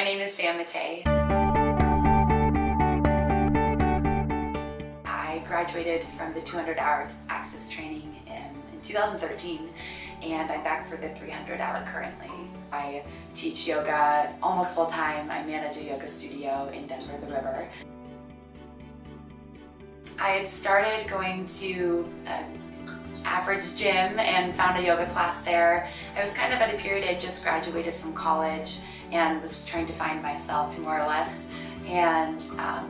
My name is Mattei. I graduated from the 200-hour Access training in 2013, and I'm back for the 300-hour currently. I teach yoga almost full-time. I manage a yoga studio in Denver, the River. I had started going to average gym and found a yoga class there. I was kind of at a period, I just graduated from college and was trying to find myself more or less, and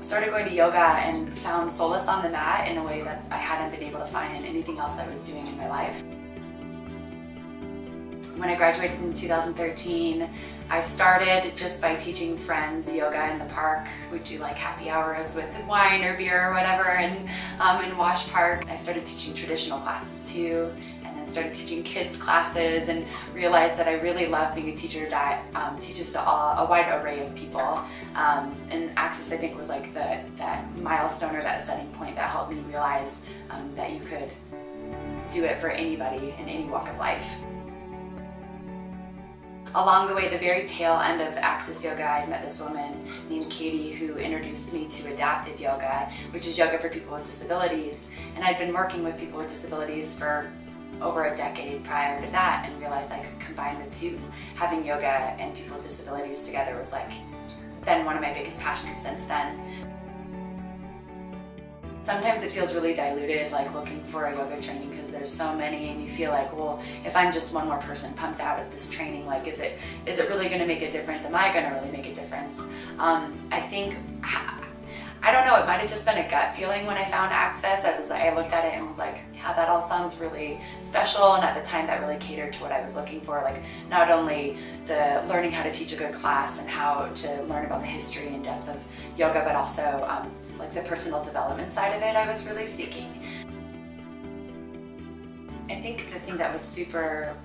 started going to yoga and found solace on the mat in a way that I hadn't been able to find in anything else I was doing in my life. When I graduated in 2013, I started just by teaching friends yoga in the park. We'd do like happy hours with wine or beer or whatever in Wash Park. I started teaching traditional classes too, and then started teaching kids classes and realized that I really love being a teacher that teaches to a wide array of people. And Access, I think, was like that milestone or that setting point that helped me realize that you could do it for anybody in any walk of life. Along the way, the very tail end of Access Yoga, I'd met this woman named Katie who introduced me to adaptive yoga, which is yoga for people with disabilities. And I'd been working with people with disabilities for over a decade prior to that and realized I could combine the two. Having yoga and people with disabilities together was been one of my biggest passions since then. Sometimes it feels really diluted, like looking for a yoga training, because there's so many and you feel like, well, if I'm just one more person pumped out of this training, like is it really going to make a difference? Am I going to really make a difference? I don't know, it might have just been a gut feeling when I found Access. I looked at it and was like, yeah, that all sounds really special, and at the time that really catered to what I was looking for, like not only the learning how to teach a good class and how to learn about the history and depth of yoga, but also like the personal development side of it I was really seeking. I think the thing that was super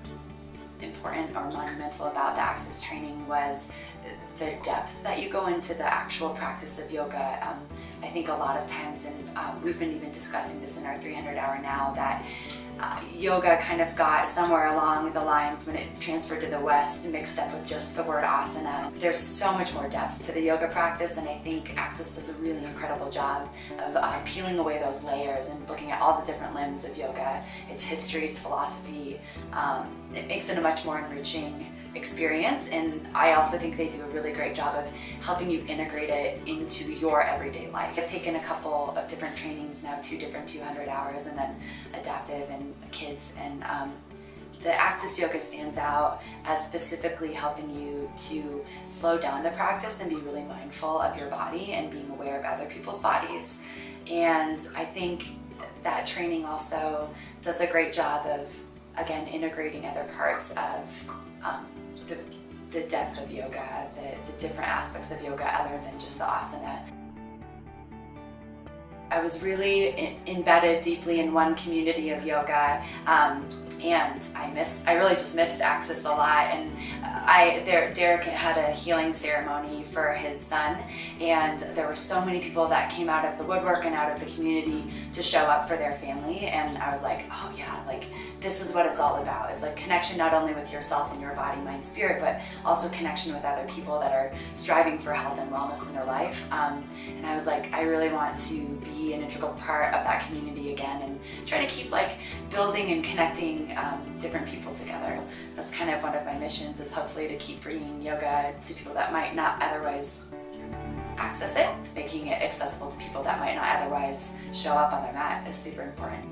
important or monumental about the Access training was the depth that you go into the actual practice of yoga. I think a lot of times, and we've been even discussing this in our 300-hour now, that yoga kind of got somewhere along the lines when it transferred to the West mixed up with just the word asana. There's so much more depth to the yoga practice, and I think Access does a really incredible job of peeling away those layers and looking at all the different limbs of yoga, its history, its philosophy. It makes it a much more enriching experience, and I also think they do a really great job of helping you integrate it into your everyday life. I've taken a couple of different trainings now, 2 different 200 hours, and then adaptive and kids, and the Access yoga stands out as specifically helping you to slow down the practice and be really mindful of your body and being aware of other people's bodies. And I think that training also does a great job of, again, integrating other parts of the depth of yoga, the different aspects of yoga other than just the asana. I was really embedded deeply in one community of yoga, and I really just missed Access a lot. And Derek had a healing ceremony for his son, and there were so many people that came out of the woodwork and out of the community to show up for their family, and I was like, oh yeah, like this is what it's all about. It's like connection not only with yourself and your body, mind, spirit, but also connection with other people that are striving for health and wellness in their life. And I was like, I really want to be an integral part of that community again and try to keep like building and connecting different people together. That's kind of one of my missions, is hopefully to keep bringing yoga to people that might not otherwise access it. Making it accessible to people that might not otherwise show up on their mat is super important.